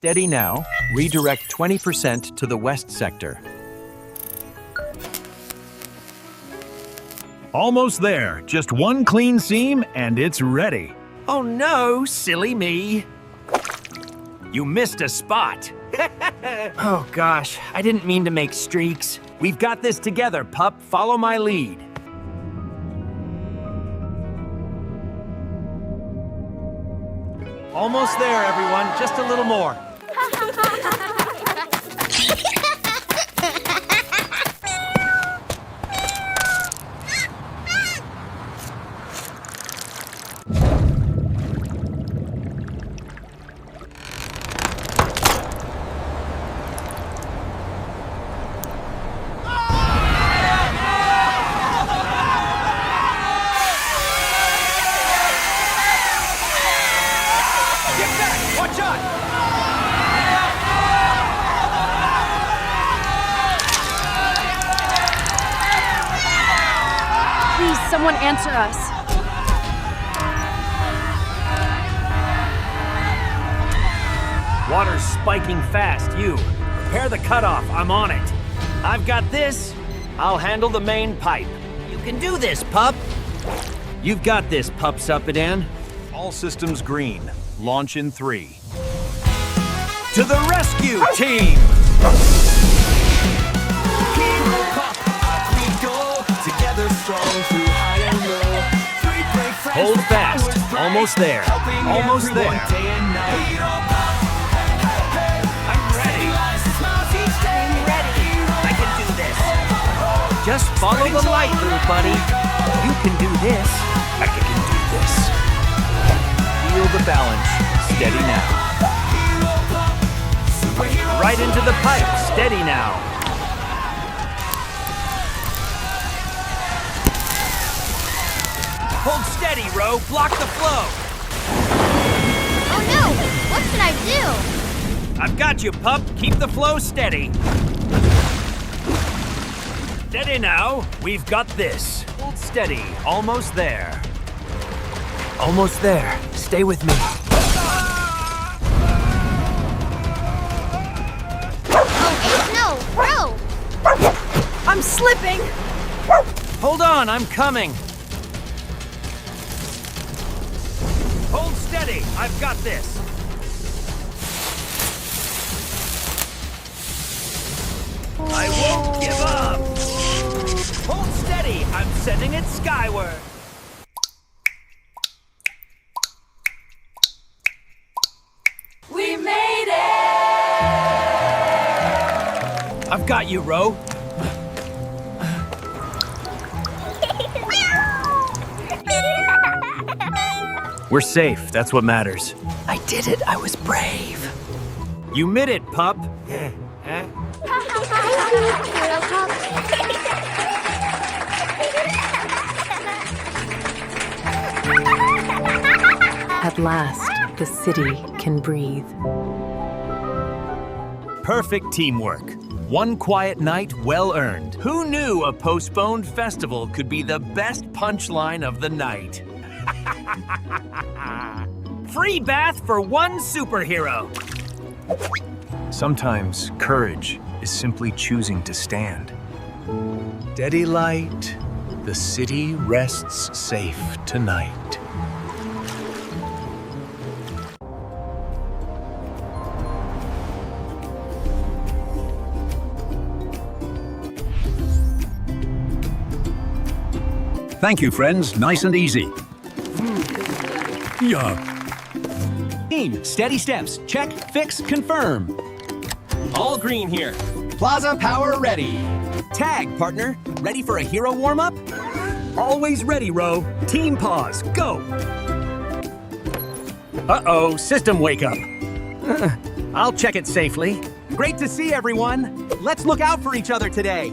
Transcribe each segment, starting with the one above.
Steady now. Redirect 20% to the west sector. Almost there. Just one clean seam and it's ready. Oh no, silly me. You missed a spot. Oh gosh, I didn't mean to make streaks. We've got this together, pup. Follow my lead. Almost there, everyone. Just a little more. Someone answer us. Water's spiking fast. You. Prepare the cutoff. I'm on it. I've got this. I'll handle the main pipe. You can do this, pup. You've got this, Pup Supadan. All systems green. Launch in 3. To the rescue, team! Hero Pup, up we go. Together strong through high and low. Three brave friends Hold with fast. powers bright, Almost there. helping Almost everyone there. day and night. Hero Pup, hey, hey, hey. I'm ready. Lives and smiles each day. I can do this. Just follow the light, little buddy. You can do this. I can do this. Feel the balance. Steady now. Hero Pup, superhero. Right into the pipe. Steady now. Hold steady, Ro. Block the flow. Oh no! What should I do? I've got you, pup. Keep the flow steady. Steady now. We've got this. Hold steady. Almost there. Almost there. Stay with me. No, bro! I'm slipping! Hold on, I'm coming. Hold steady. I've got this. I won't give up. Hold steady. I'm sending it skyward. We made it. I've got you, Ro. We're safe. That's what matters. I did it. I was brave. You made it, pup. At last, the city can breathe. Perfect teamwork. One quiet night well earned. Who knew a postponed festival could be the best punchline of the night? Free bath for one superhero. Sometimes courage is simply choosing to stand. Steady light, the city rests safe tonight. Thank you, friends. Nice and easy. Yeah. Team, steady steps. Check, fix, confirm. All green here. Plaza power ready. Tag, partner. Ready for a hero warm-up? Always ready, Ro. Team pause. Go. Uh-oh, system wake up. I'll check it safely. Great to see everyone. Let's look out for each other today.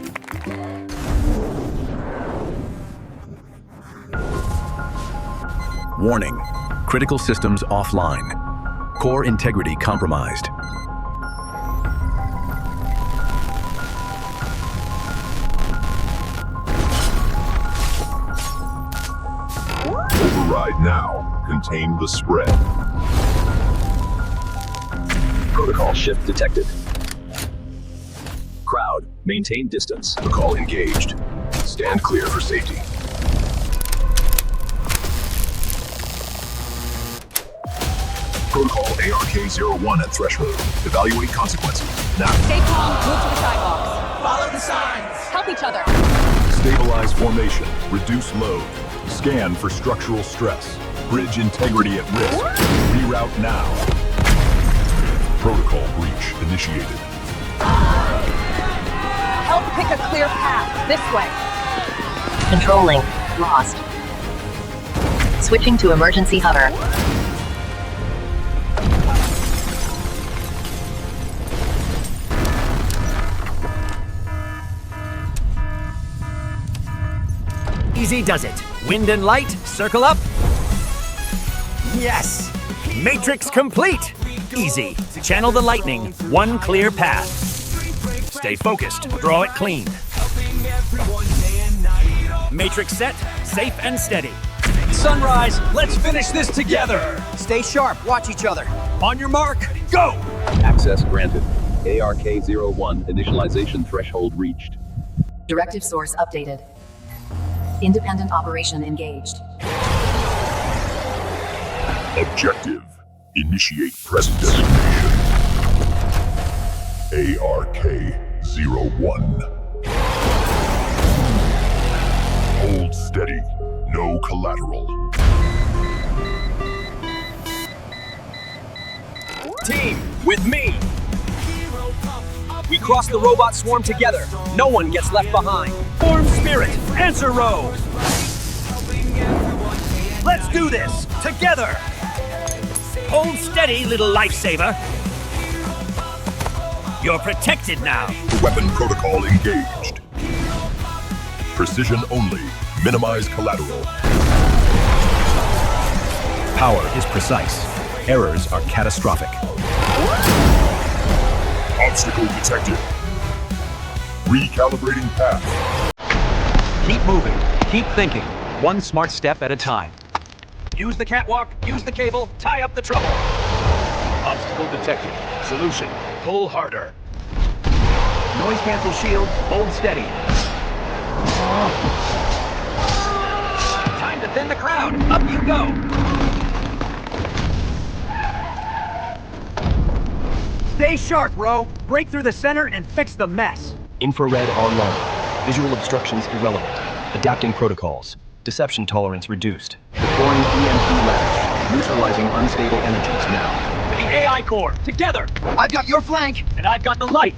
Warning. Critical systems offline. Core integrity compromised. Override now. Contain the spread. Protocol shift detected. Crowd, maintain distance. Protocol engaged. Stand clear for safety. Protocol ARK-01 at threshold. Evaluate consequences. Now. Stay calm, move to the sidewalks. Follow the signs. Help each other. Stabilize formation. Reduce load. Scan for structural stress. Bridge integrity at risk. Reroute now. Protocol breach initiated. Help pick a clear path. This way. Controlling. Lost. Switching to emergency hover. Easy does it. Wind and light, circle up. Yes! Matrix complete! Easy. Channel the lightning. One clear path. Stay focused. Draw it clean. Matrix set. Safe and steady. Sunrise, let's finish this together. Stay sharp, watch each other. On your mark, go! Access granted. ARK-01 initialization threshold reached. Directive source updated. Independent operation engaged. Objective. Initiate present designation. ARK-01. Hold steady. No collateral. Team, with me! We cross the robot swarm together. No one gets left behind. Form spirit, answer row! Let's do this, together! Hold steady, little lifesaver. You're protected now. Weapon protocol engaged. Precision only. Minimize collateral. Power is precise. Errors are catastrophic. Obstacle detected. Recalibrating path. Keep moving, keep thinking. One smart step at a time. Use the catwalk, use the cable, tie up the trouble. Obstacle detected. Solution. Pull harder. Noise cancel shield, hold steady. Time to thin the crowd, up you go. Stay sharp, Ro. Break through the center and fix the mess. Infrared online. Visual obstructions irrelevant. Adapting protocols. Deception tolerance reduced. Deploying EMP latch. Neutralizing unstable energies now. The AI core, together. I've got your flank, and I've got the light.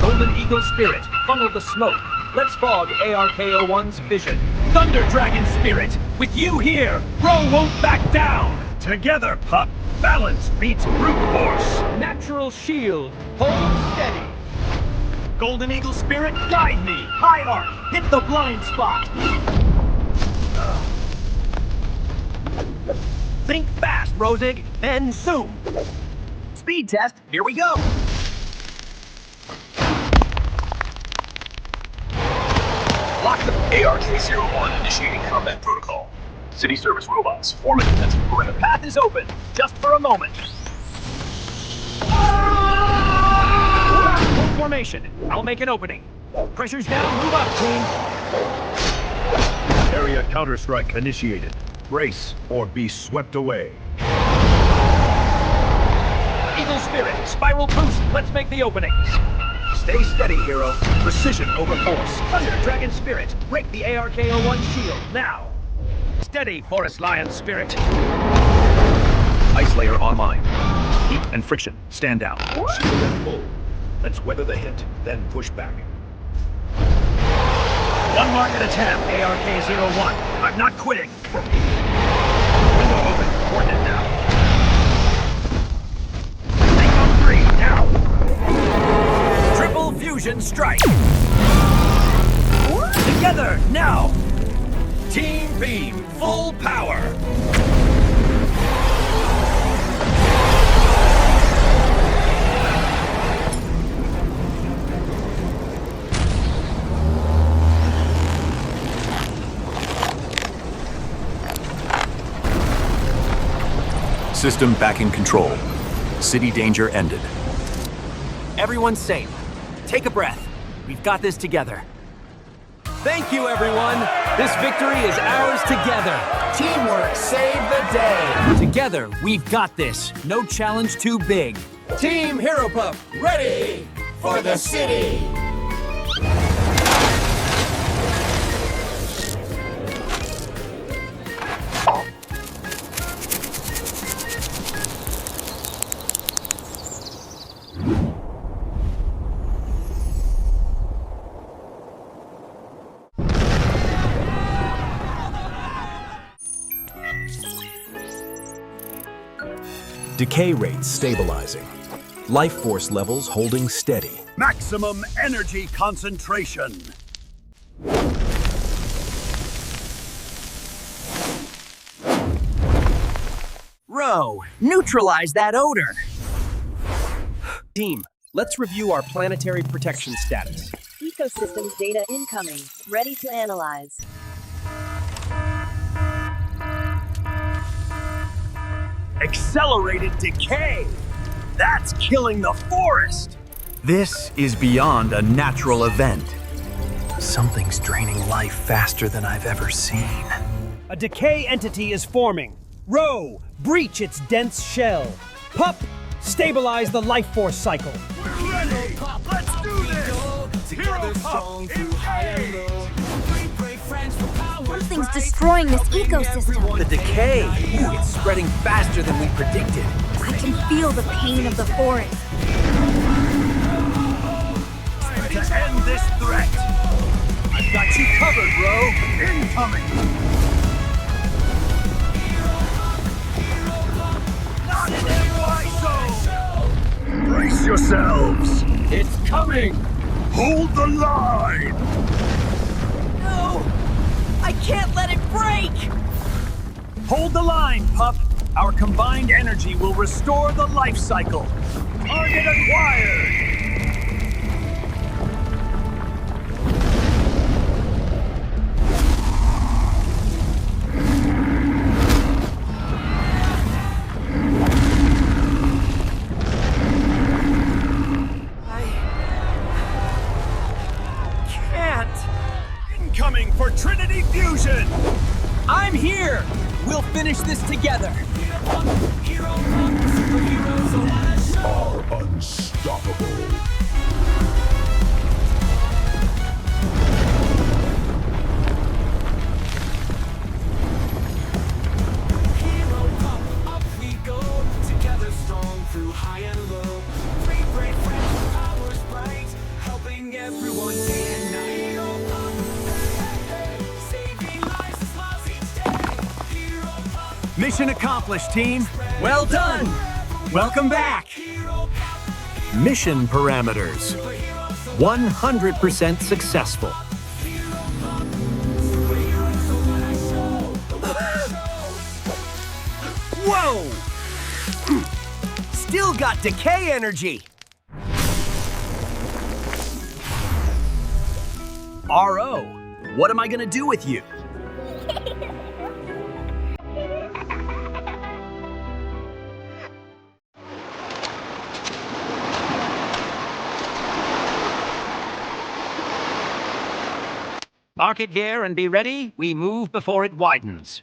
Golden Eagle Spirit, funnel the smoke. Let's fog ARK-01's vision. Thunder Dragon Spirit, with you here, Ro won't back down. Together, pup. Balance beats brute force. Natural shield, hold steady. Golden Eagle Spirit, guide me. High arc, hit the blind spot. Think fast, Rosig, then zoom. Speed test, here we go. Lock the ARK-01 initiating combat protocol. City service robots, form a defensive perimeter. Path is open, just for a moment. Full formation, I'll make an opening. Pressure's down, move up, team. Area counterstrike initiated. Brace or be swept away. Eagle Spirit, spiral boost, let's make the opening. Stay steady, hero. Precision over force. Thunder Dragon Spirit, break the ARK-01 shield, now. Steady, Forest Lion Spirit. Ice layer online. Heat and friction. Stand down. Shield and pull. Let's weather the hit, then push back. One mark at a time, ARK-01. I'm not quitting. Window open, coordinate now. Think on 3, now. Triple fusion strike. Together, now. Team Beam, full power. System back in control. City danger ended. Everyone's safe. Take a breath. We've got this together. Thank you, everyone. This victory is ours together. Teamwork saved the day. Together, we've got this. No challenge too big. Team Hero Pup, ready for the city. Decay rates stabilizing. Life force levels holding steady. Maximum energy concentration. Row, neutralize that odor. Team, let's review our planetary protection status. Ecosystems data incoming. Ready to analyze. Accelerated decay. That's killing the forest. This is beyond a natural event. Something's draining life faster than I've ever seen. A decay entity is forming. Row, breach its dense shell. Pup, stabilize the life force cycle. We're ready. Let's do this. Hero Pups, engage. Something's destroying this ecosystem. The decay. Ooh, it's spreading faster than we predicted. I can feel the pain of the forest. Time to end this threat. I've got you covered, bro. Incoming. Not in my zone. Brace yourselves. It's coming. Hold the line. No! I can't let it break! Hold the line, Pup. Our combined energy will restore the life cycle. Target acquired. Incoming for Trinity Fusion! I'm here! We'll finish this together! Are unstoppable. Hero Pup, up we go, together strong through high and low. Three great friends with powers bright, helping everyone day and night. Hero Pup, saving lives as loves each day. Hero Pup, Mission accomplished, team! Well done! Welcome back! Mission parameters. 100% successful. Whoa! Still got decay energy! RO, what am I gonna do with you? Park it here and be ready. We move before it widens.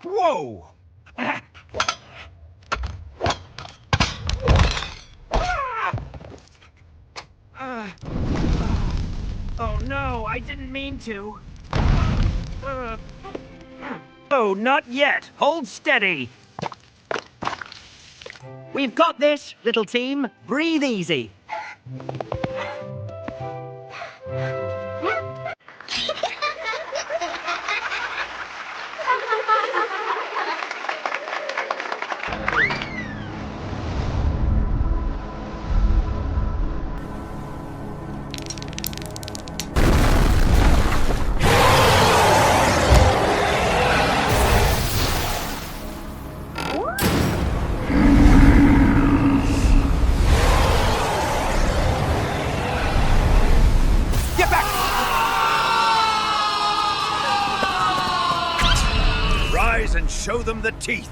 Whoa! Oh no, I didn't mean to. Oh, not yet. Hold steady. We've got this, little team. Breathe easy. Rise and show them the teeth.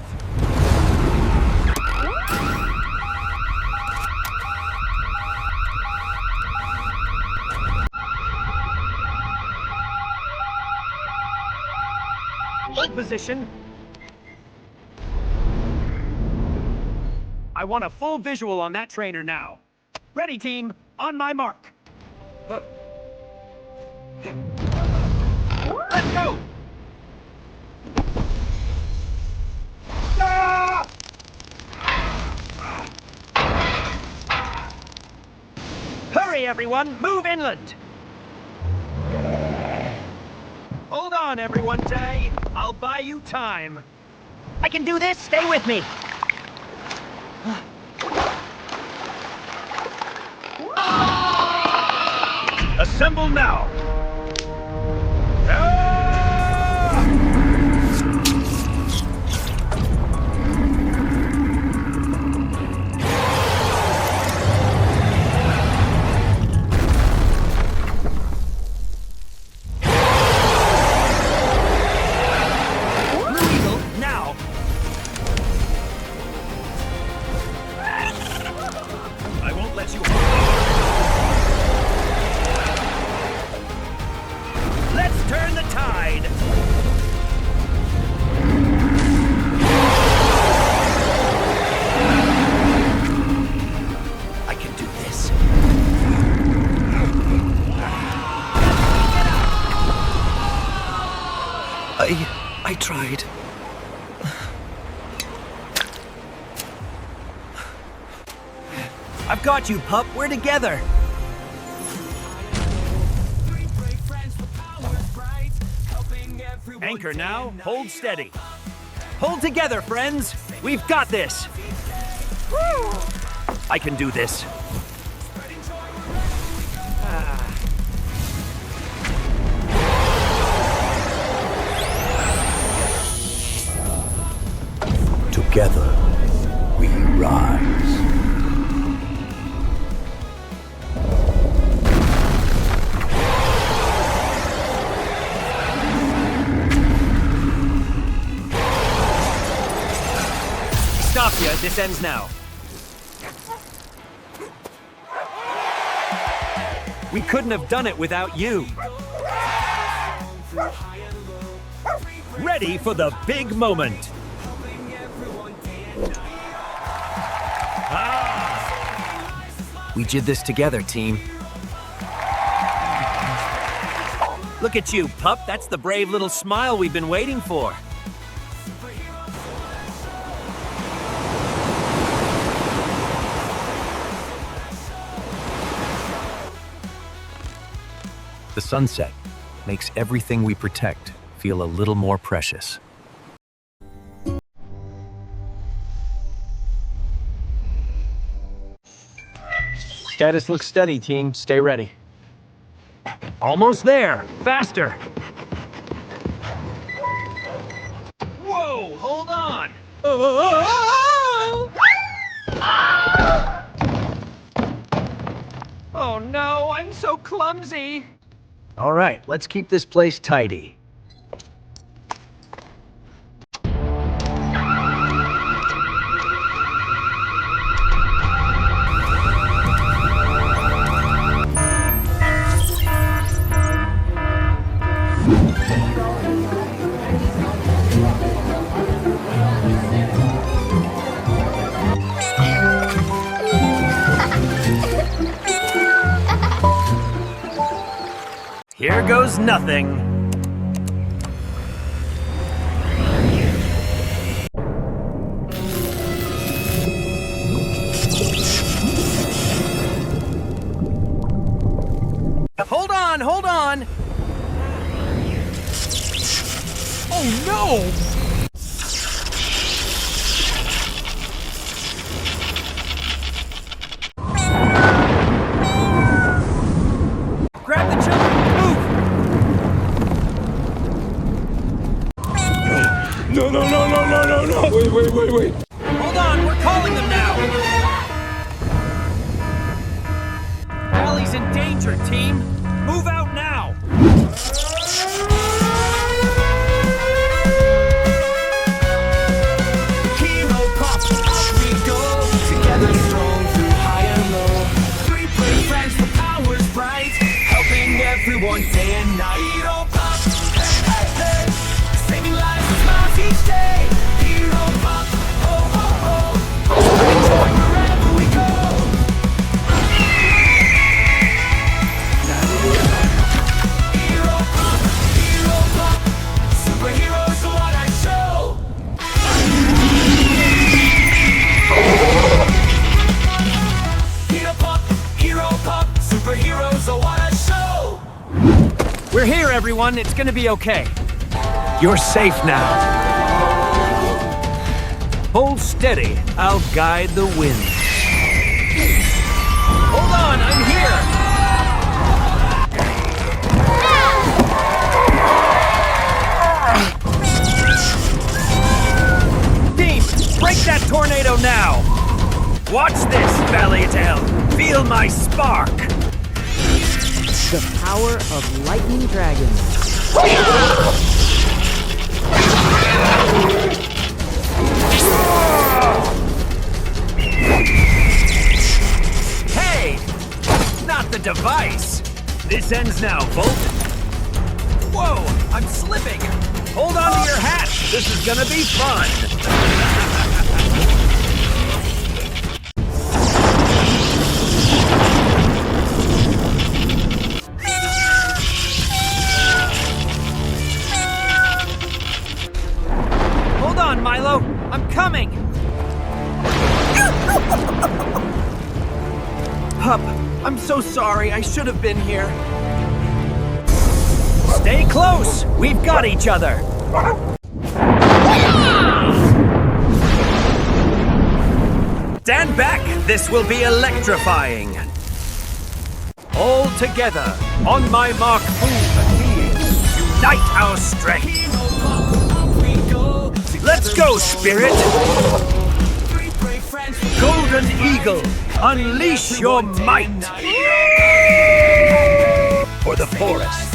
Hold position. I want a full visual on that trainer now. Ready, team. On my mark. Let's go! Ah! Hurry, everyone! Move inland! Hold on, everyone, Tay. I'll buy you time. I can do this. Stay with me. Assemble now. I tried. I've got you, pup. We're together. Anchor now. Hold steady. Hold together, friends. We've got this. Woo! I can do this. Together, we rise. Stop ya. This ends now. We couldn't have done it without you. Ready for the big moment. We did this together, team. Look at you, pup. That's the brave little smile we've been waiting for. The sunset makes everything we protect feel a little more precious. Status looks steady, team. Stay ready. Almost there. Faster. Whoa, hold on. Oh no, I'm so clumsy. All right, let's keep this place tidy. Here goes nothing. Hold on, hold on. Oh no! Grab the children! Move! No. Wait. Hold on, we're calling them now! Allie's in danger, team! Move out now! Hero Pups, up we go, together strong through high and low. Three brave friends, the power's bright, helping everyone day and night. Hero Pups, hey, saving lives. We're here, everyone. It's gonna be okay. You're safe now. Hold steady. I'll guide the wind. Hold on, I'm here! Team, break that tornado now! Watch this, Valley Tail! Feel my spark! The power of lightning dragons. Hey! Not the device! This ends now, Volt! Whoa! I'm slipping! Hold on to your hat! This is gonna be fun! Hold on, Milo! I'm coming! Pup, I'm so sorry. I should have been here. Stay close! We've got each other! Stand back! This will be electrifying! All together, on my mark, move! Unite our strength! Let's go, Spirit! Golden Eagle, unleash your might! For the forest!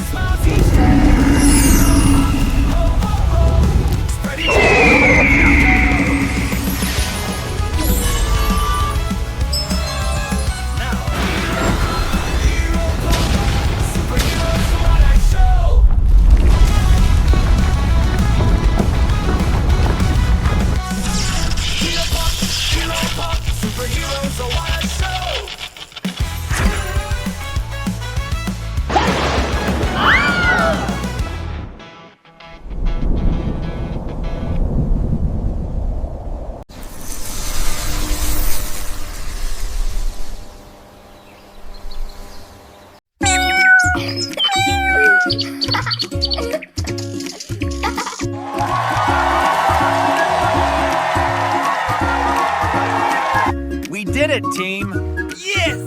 We did it, team! Yes!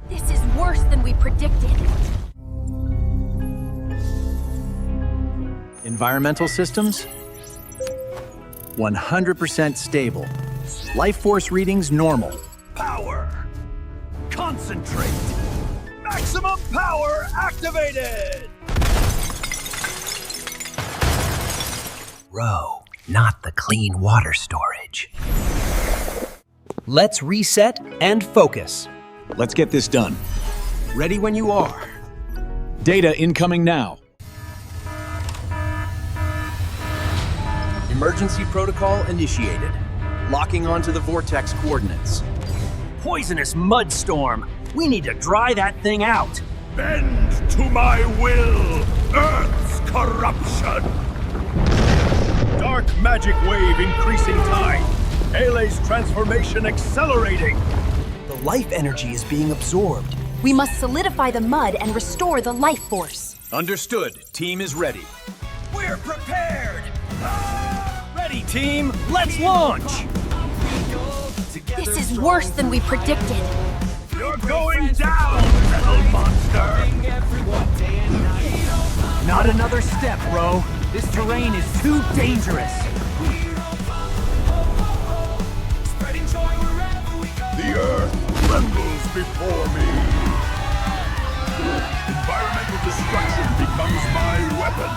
This is worse than we predicted. Environmental systems? 100% stable. Life force readings normal. Power! Concentrate! Maximum power activated! Row, not the clean water storage. Let's reset and focus. Let's get this done. Ready when you are. Data incoming now. Emergency protocol initiated. Locking onto the vortex coordinates. Poisonous mud storm! We need to dry that thing out! Bend to my will, Earth's corruption! Dark magic wave increasing tide. Ele's transformation accelerating. The life energy is being absorbed. We must solidify the mud and restore the life force. Understood. Team is ready. We're prepared! Ready, team! Let's launch! This is worse than we predicted. You're going down, little monster! Not another step, bro. This terrain is too dangerous. The earth trembles before me. Environmental destruction becomes my weapon.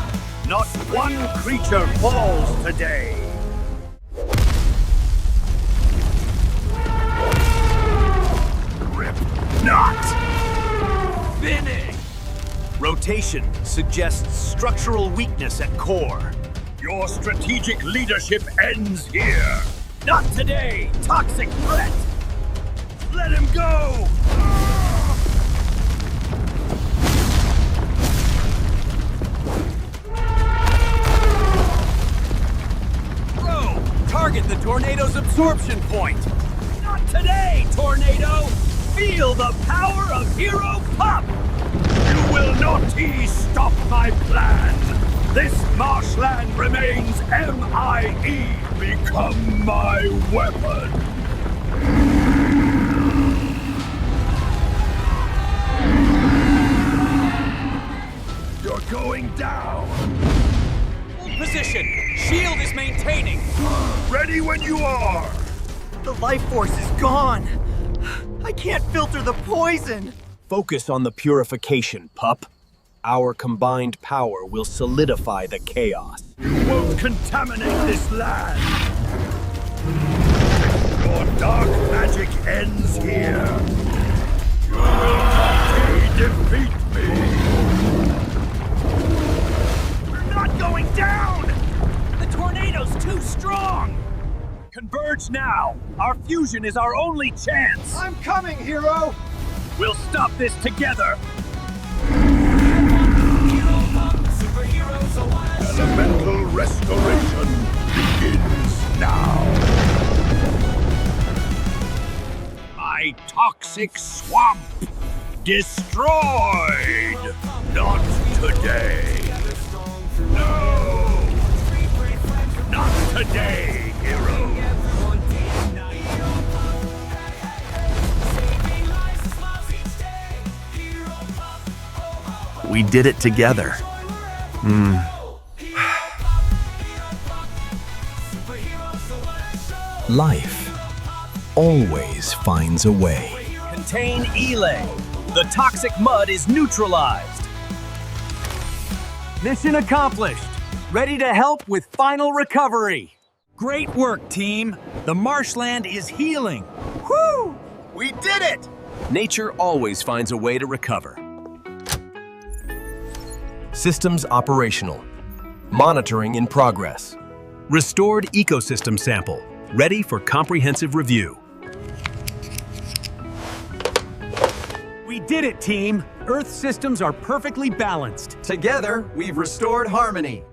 Not one creature falls today. Rip not! Finish! Rotation suggests structural weakness at core. Your strategic leadership ends here. Not today, toxic threat! Let him go! Bro, target the tornado's absorption point! Not today, tornado! Feel the power of Hero Pup! You will not stop my plan! This marshland remains MIE! Become my weapon! You're going down! Hold position! Shield is maintaining! Ready when you are! The life force is gone. I can't filter the poison. Focus on the purification, pup. Our combined power will solidify the chaos. You won't contaminate this land! Your dark magic ends here! You will not defeat me! We're not going down! The tornado's too strong! Converge now! Our fusion is our only chance! I'm coming, Hero! We'll stop this together! Elemental restoration begins now! My toxic swamp destroyed! Not today! No! Not today, Hero! We did it together. Life always finds a way. Contain Elay. The toxic mud is neutralized. Mission accomplished. Ready to help with final recovery. Great work, team. The marshland is healing. Woo! We did it! Nature always finds a way to recover. Systems operational. Monitoring in progress. Restored ecosystem sample, ready for comprehensive review. We did it, team. Earth systems are perfectly balanced. Together, we've restored harmony.